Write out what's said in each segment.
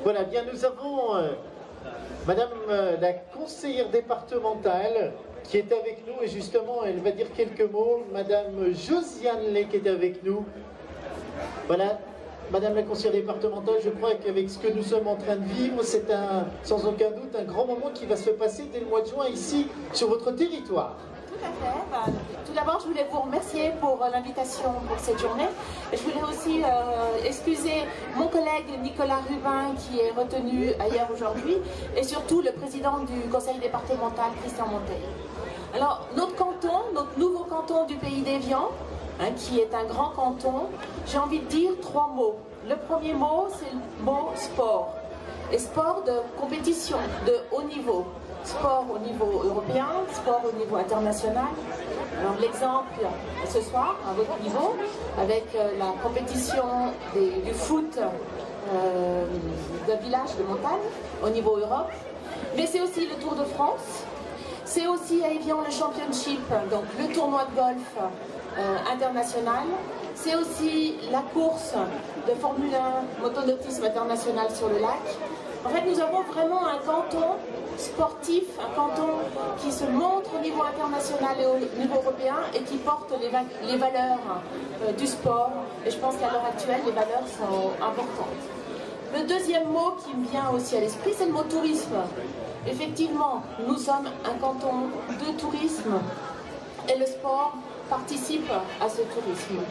Voilà, bien nous avons Madame la conseillère départementale qui est avec nous et justement elle va dire quelques mots. Madame Josiane Lay qui est avec nous. Voilà, Madame la conseillère départementale, je crois qu'avec ce que nous sommes en train de vivre, c'est sans aucun doute un grand moment qui va se passer dès le mois de juin ici sur votre territoire. Tout à fait. Tout d'abord, je voulais vous remercier pour l'invitation pour cette journée. Et je voulais aussi excuser mon collègue Nicolas Rubin qui est retenu ailleurs aujourd'hui et surtout le président du conseil départemental, Christian Monteil. Alors, notre canton, notre nouveau canton du pays d'Évian, qui est un grand canton, j'ai envie de dire 3 mots. Le premier mot, c'est le mot sport. Et sport de compétition, de haut niveau. Sport au niveau européen, sport au niveau international. Alors l'exemple ce soir, à votre niveau, avec la compétition du foot d'un village de montagne au niveau Europe. Mais c'est aussi le Tour de France. C'est aussi à Évian le Championship, donc le tournoi de golf international. C'est aussi la course de Formule 1 motonautisme international sur le lac. En fait, nous avons vraiment un canton sportif, un canton qui se montre au niveau international et au niveau européen et qui porte les valeurs du sport. Et je pense qu'à l'heure actuelle, les valeurs sont importantes. Le deuxième mot qui me vient aussi à l'esprit, c'est le mot tourisme. Effectivement, nous sommes un canton de tourisme et le sport participe à ce tourisme.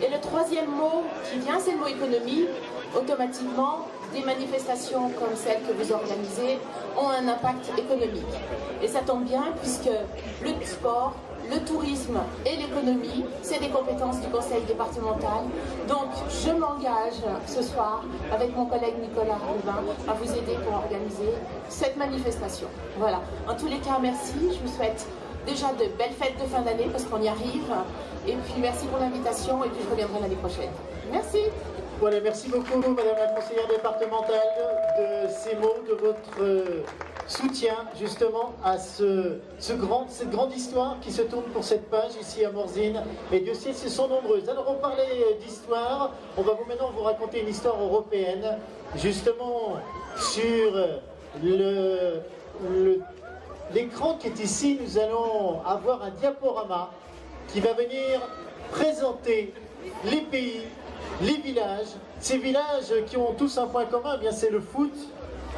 Et le troisième mot qui vient, c'est le mot économie. Automatiquement, des manifestations comme celles que vous organisez ont un impact économique. Et ça tombe bien puisque le sport, le tourisme et l'économie, c'est des compétences du conseil départemental. Donc je m'engage ce soir avec mon collègue Nicolas Rubin à vous aider pour organiser cette manifestation. Voilà. En tous les cas, merci. Je vous souhaite déjà de belles fêtes de fin d'année parce qu'on y arrive. Et puis merci pour l'invitation et puis je reviendrai l'année prochaine. Merci. Voilà, merci beaucoup Madame la conseillère départementale de ces mots, de votre soutien justement à cette grande histoire qui se tourne pour cette page ici à Morzine. Et Dieu sait, elles sont nombreuses. Alors on parlait d'histoire, on va maintenant vous raconter une histoire européenne, justement sur l'écran qui est ici. Nous allons avoir un diaporama qui va venir présenter les pays, les villages, ces villages qui ont tous un point commun, eh bien c'est le foot,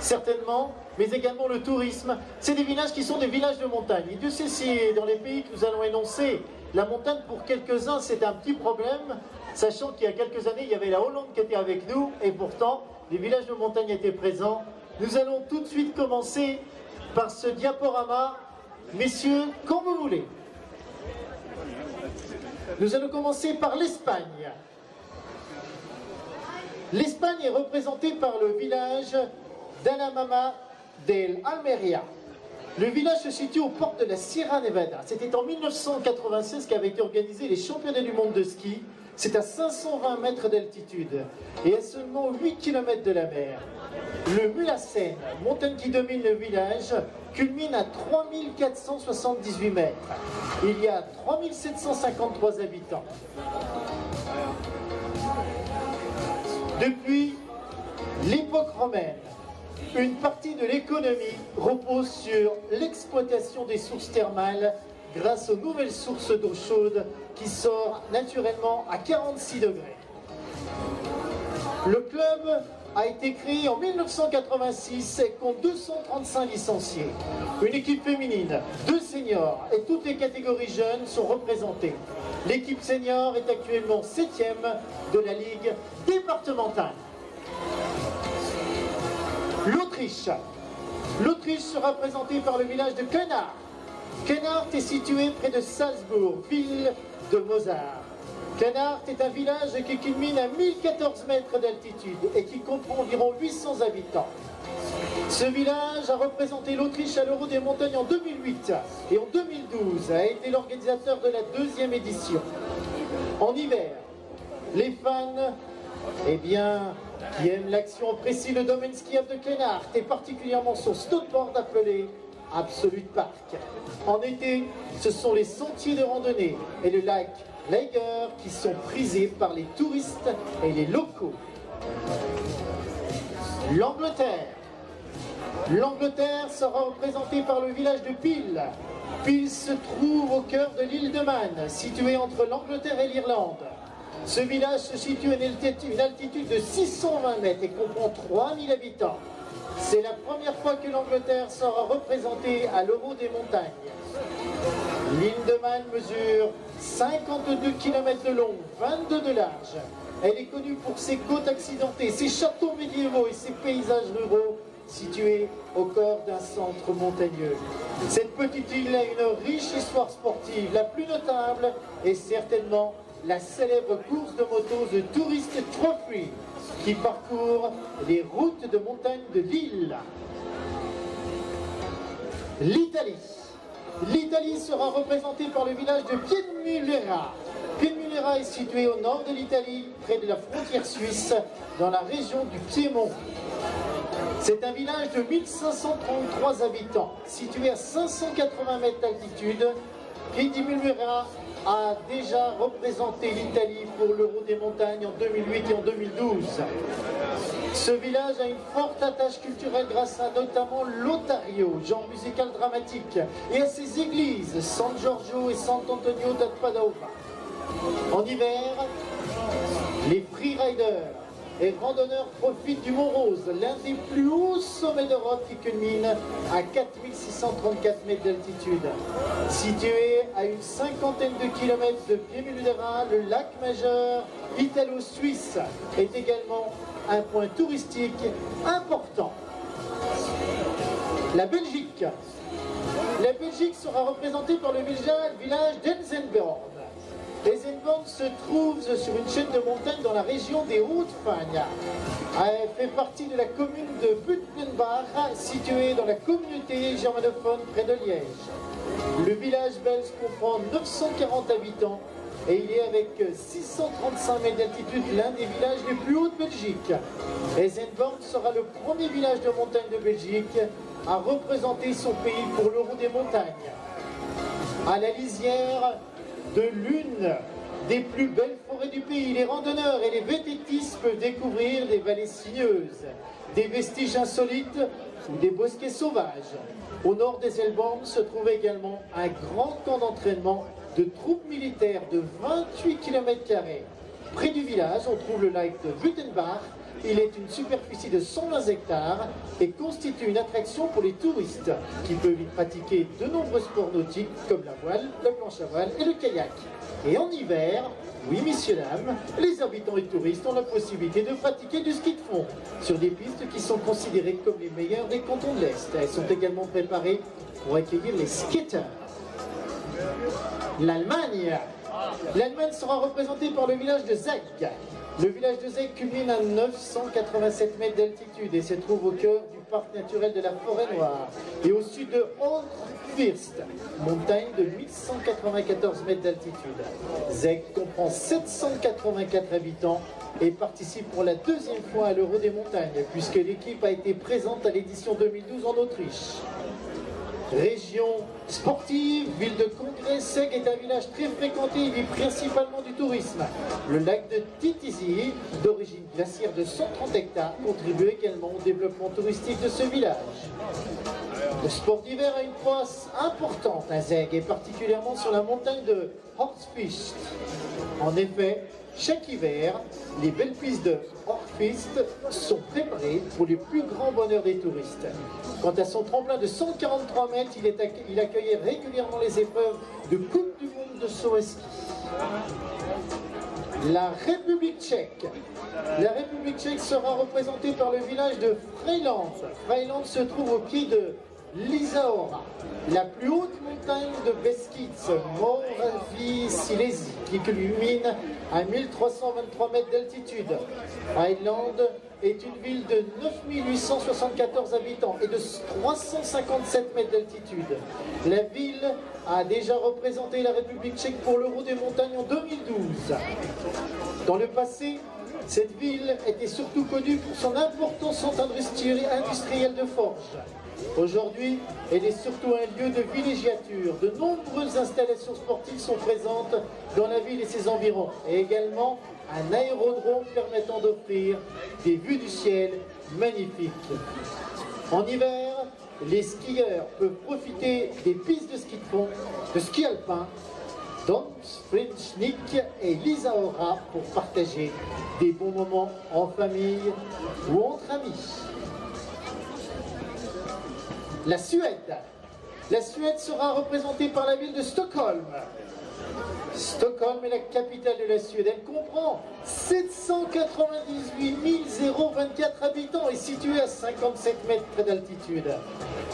certainement, mais également le tourisme. C'est des villages qui sont des villages de montagne. Et Dieu sait si dans les pays que nous allons énoncer, la montagne pour quelques-uns c'est un petit problème, sachant qu'il y a quelques années il y avait la Hollande qui était avec nous, et pourtant les villages de montagne étaient présents. Nous allons tout de suite commencer par ce diaporama. Messieurs, quand vous voulez. Nous allons commencer par l'Espagne. L'Espagne est représentée par le village d'Anamama del Almeria. Le village se situe aux portes de la Sierra Nevada. C'était en 1996 qu'avaient été organisés les championnats du monde de ski. C'est à 520 mètres d'altitude et à seulement 8 km de la mer. Le Mulhacén, montagne qui domine le village, culmine à 3478 mètres. Il y a 3753 habitants. Depuis l'époque romaine, une partie de l'économie repose sur l'exploitation des sources thermales grâce aux nouvelles sources d'eau chaude qui sortent naturellement à 46 degrés. Le club a été créé en 1986 et compte 235 licenciés. Une équipe féminine, 2 seniors et toutes les catégories jeunes sont représentées. L'équipe senior est actuellement 7e de la Ligue départementale. L'Autriche. L'Autriche sera présentée par le village de Kennart. Kennart est situé près de Salzbourg, ville de Mozart. Kennart est un village qui culmine à 1014 mètres d'altitude et qui comprend environ 800 habitants. Ce village a représenté l'Autriche à l'Euro des montagnes en 2008 et en 2012 a été l'organisateur de la 2e édition. En hiver, les fans qui aiment l'action apprécient le domaine skiable de Kennart et particulièrement son snowboard appelé Absolute Park. En été, ce sont les sentiers de randonnée et le lac Lager qui sont prisés par les touristes et les locaux. L'Angleterre. L'Angleterre sera représentée par le village de Peel. Peel se trouve au cœur de l'île de Man, située entre l'Angleterre et l'Irlande. Ce village se situe à une altitude de 620 mètres et comprend 3000 habitants. C'est la première fois que l'Angleterre sera représentée à l'Euro des montagnes. L'île de Man mesure 52 km de long, 22 de large. Elle est connue pour ses côtes accidentées, ses châteaux médiévaux et ses paysages ruraux situés au cœur d'un centre montagneux. Cette petite île a une riche histoire sportive. La plus notable est certainement la célèbre course de moto The Tourist Trophy qui parcourt les routes de montagne de l'île. L'Italie. L'Italie sera représentée par le village de Piedimulera. Piedimulera est situé au nord de l'Italie, près de la frontière suisse, dans la région du Piémont. C'est un village de 1533 habitants, situé à 580 mètres d'altitude. Piedimulera a déjà représenté l'Italie pour l'Euro des montagnes en 2008 et en 2012. Ce village a une forte attache culturelle grâce à notamment l'Otario, genre musical dramatique, et à ses églises, San Giorgio et Sant'Antonio da Padova. En hiver, les freeriders et randonneurs profitent du Mont Rose, l'un des plus hauts sommets d'Europe qui culmine à 4634 mètres d'altitude. Situé à une cinquantaine de kilomètres de Piedimulera, le lac majeur italo-suisse est également un point touristique important. La Belgique. La Belgique sera représentée par le village d'Elsenborn. Elsenborn se trouve sur une chaîne de montagnes dans la région des Hautes-Fagnes. Elle fait partie de la commune de Buttenbach, située dans la communauté germanophone près de Liège. Le village belge comprend 940 habitants et il est avec 635 mètres d'altitude l'un des villages les plus hauts de Belgique. Elsenborn sera le premier village de montagne de Belgique à représenter son pays pour l'Euro des montagnes. À la lisière de l'une des plus belles forêts du pays, les randonneurs et les vététistes peuvent découvrir des vallées sinueuses, des vestiges insolites ou des bosquets sauvages. Au nord d'Elsenborn se trouve également un grand camp d'entraînement de troupes militaires de 28 km². Près du village, on trouve le lac de Buttenbach. Il est une superficie de 120 hectares et constitue une attraction pour les touristes qui peuvent y pratiquer de nombreux sports nautiques comme la voile, la planche à voile et le kayak. Et en hiver, oui messieurs dames, les habitants et touristes ont la possibilité de pratiquer du ski de fond sur des pistes qui sont considérées comme les meilleures des cantons de l'Est. Elles sont également préparées pour accueillir les skateurs. L'Allemagne. L'Allemagne sera représentée par le village de Zeg. Le village de Zeg culmine à 987 mètres d'altitude et se trouve au cœur du parc naturel de la Forêt Noire et au sud de Hochfirst, montagne de 1194 mètres d'altitude. Zeg comprend 784 habitants et participe pour la deuxième fois à l'Euro des montagnes puisque l'équipe a été présente à l'édition 2012 en Autriche. Région sportive, ville de congrès, Zeg est un village très fréquenté, il vit principalement du tourisme. Le lac de Titisy, d'origine glaciaire de 130 hectares, contribue également au développement touristique de ce village. Le sport d'hiver a une place importante à Zeg et particulièrement sur la montagne de Hochfirst. En effet, chaque hiver, les belles pistes de Hochfirst sont préparées pour les plus grands bonheurs des touristes. Quant à son tremplin de 143 mètres, il accueillait régulièrement les épreuves de Coupe du Monde de saut à ski. La République tchèque. La République tchèque sera représentée par le village de Freiland. Freiland se trouve au pied de Lizahora, la plus haute montagne de Beskids, Moravie-Silésie, qui culmine à 1323 mètres d'altitude. Freiland est une ville de 9874 habitants et de 357 mètres d'altitude. La ville a déjà représenté la République tchèque pour l'Euro des montagnes en 2012. Dans le passé, cette ville était surtout connue pour son important centre industriel de forge. Aujourd'hui, elle est surtout un lieu de villégiature. De nombreuses installations sportives sont présentes dans la ville et ses environs, et également un aérodrome permettant d'offrir des vues du ciel magnifique. En hiver, les skieurs peuvent profiter des pistes de ski de fond, de ski alpin, Don Frenchnick et Lisa Ora pour partager des bons moments en famille ou entre amis. La Suède. La Suède sera représentée par la ville de Stockholm. Stockholm est la capitale de la Suède. Elle comprend 798 024 habitants et située à 57 mètres d'altitude.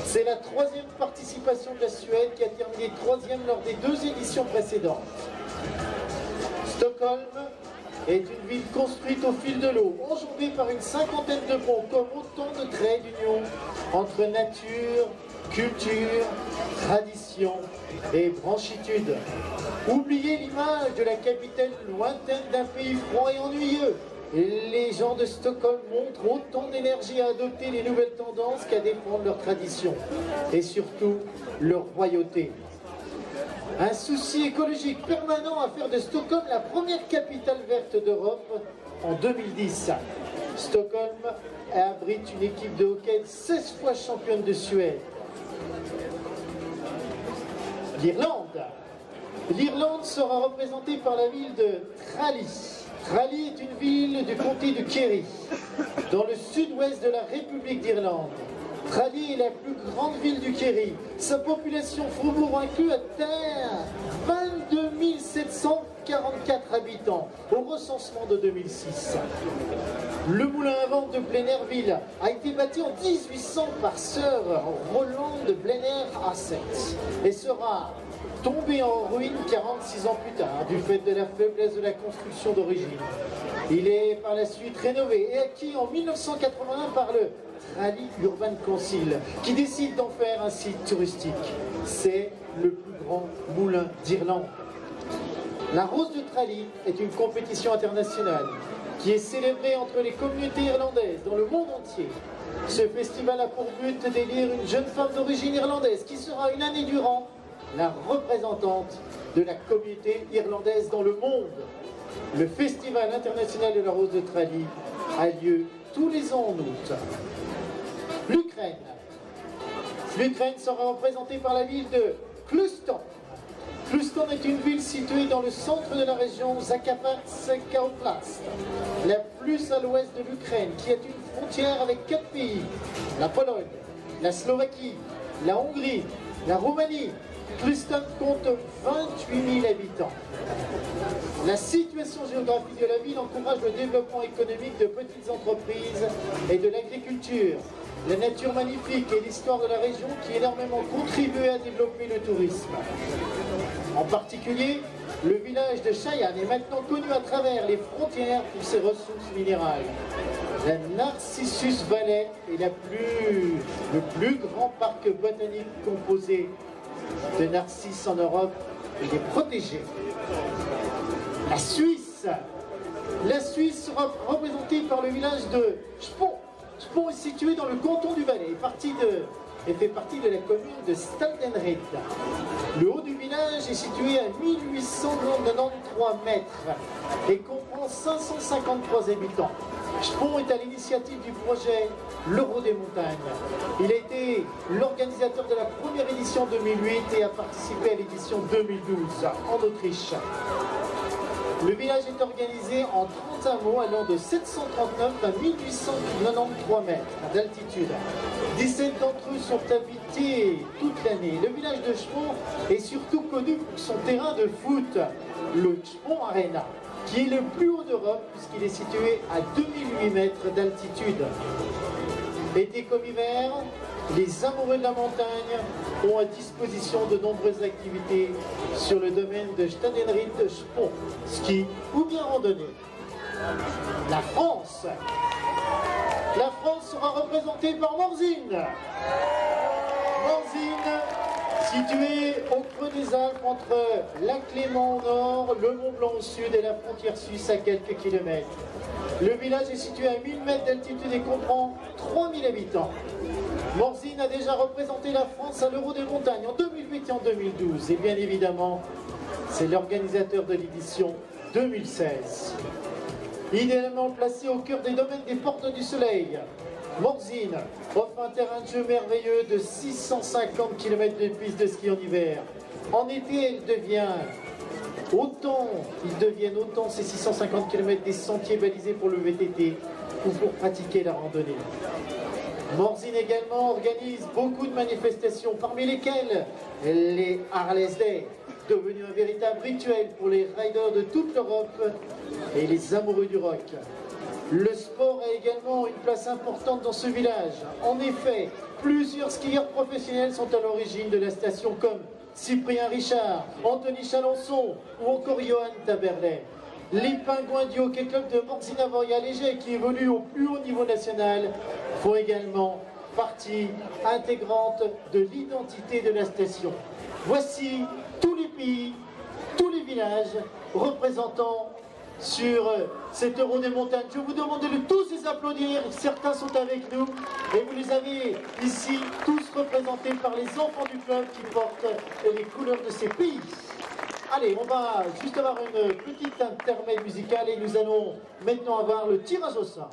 C'est la troisième participation de la Suède qui a terminé troisième lors des 2 éditions précédentes. Stockholm est une ville construite au fil de l'eau, enjambée par une cinquantaine de ponts, comme autant de traits d'union entre nature, culture, tradition et branchitude. Oubliez l'image de la capitale lointaine d'un pays froid et ennuyeux. Les gens de Stockholm montrent autant d'énergie à adopter les nouvelles tendances qu'à défendre leurs traditions et surtout leur royauté. Un souci écologique permanent à faire de Stockholm la première capitale verte d'Europe en 2010. Stockholm abrite une équipe de hockey 16 fois championne de Suède. L'Irlande. L'Irlande sera représentée par la ville de Tralee. Tralee est une ville du comté de Kerry, dans le sud-ouest de la République d'Irlande. Tralee est la plus grande ville du Kerry. Sa population faubourg inclus atteint 22 744 habitants au recensement de 2006. Le moulin à vent de Blenheirville a été bâti en 1800 par Sir Roland de Blenheir Asset et sera tombé en ruine 46 ans plus tard du fait de la faiblesse de la construction d'origine. Il est par la suite rénové et acquis en 1981 par le Tralee Urban Council qui décide d'en faire un site touristique. C'est le plus grand moulin d'Irlande. La Rose de Tralee est une compétition internationale qui est célébrée entre les communautés irlandaises dans le monde entier. Ce festival a pour but d'élire une jeune femme d'origine irlandaise qui sera une année durant la représentante de la communauté irlandaise dans le monde. Le Festival international de la Rose de Tralee a lieu tous les ans en août. L'Ukraine. L'Ukraine sera représentée par la ville de Kluston. Kluston est une ville située dans le centre de la région Zakarpatska Oblast, la plus à l'ouest de l'Ukraine, qui a une frontière avec 4 pays, la Pologne, la Slovaquie, la Hongrie, la Roumanie. Kluston compte 28 000 habitants. La situation géographique de la ville encourage le développement économique de petites entreprises et de l'agriculture. La nature magnifique et l'histoire de la région qui énormément contribuent à développer le tourisme. En particulier, le village de Cheyenne est maintenant connu à travers les frontières pour ses ressources minérales. La Narcissus Valley est le plus grand parc botanique composé de narcisses en Europe. Il est protégé. La Suisse. La Suisse sera représentée par le village de Spont. Spont est situé dans le canton du Valais et fait partie de la commune de Staldenried. Le haut du village est situé à 1893 mètres et comprend 553 habitants. Spont est à l'initiative du projet l'Euro des montagnes. Il a été l'organisateur de la première édition 2008 et a participé à l'édition 2012 en Autriche. Le village est organisé en 30 hameaux allant de 739 à 1893 mètres d'altitude. 17 d'entre eux sont habités toute l'année. Le village de Spont est surtout connu pour son terrain de foot, le Spont Arena, qui est le plus haut d'Europe puisqu'il est situé à 2008 mètres d'altitude. Été comme hiver, les amoureux de la montagne ont à disposition de nombreuses activités sur le domaine de Staldenried de Spont, ski ou bien randonnée. La France. La France sera représentée par Morzine. Morzine, située au creux des Alpes entre lac Léman au nord, le Mont Blanc au sud et la frontière suisse à quelques kilomètres. Le village est situé à 1000 mètres d'altitude et comprend 3000 habitants. Morzine a déjà représenté la France à l'Euro des montagnes en 2008 et en 2012. Et bien évidemment, c'est l'organisateur de l'édition 2016. Idéalement placé au cœur des domaines des Portes du Soleil, Morzine offre un terrain de jeu merveilleux de 650 km de piste de ski en hiver. En été, ils deviennent autant ces 650 km des sentiers balisés pour le VTT ou pour pratiquer la randonnée. Morzine également organise beaucoup de manifestations, parmi lesquelles les Harley's Day, devenu un véritable rituel pour les riders de toute l'Europe et les amoureux du rock. Le sport a également une place importante dans ce village. En effet, plusieurs skieurs professionnels sont à l'origine de la station comme Cyprien Richard, Anthony Chalençon ou encore Johan Taberlet. Les Pingouins du Hockey Club de Morzine-Avoria-Léger, qui évoluent au plus haut niveau national, font également partie intégrante de l'identité de la station. Voici tous les pays, tous les villages représentant sur cet Euro des montagnes. Je vous demande de tous les applaudir, certains sont avec nous et vous les avez ici tous représentés par les enfants du club qui portent les couleurs de ces pays. Allez, on va juste avoir une petite intermède musicale et nous allons maintenant avoir le tirage au sort.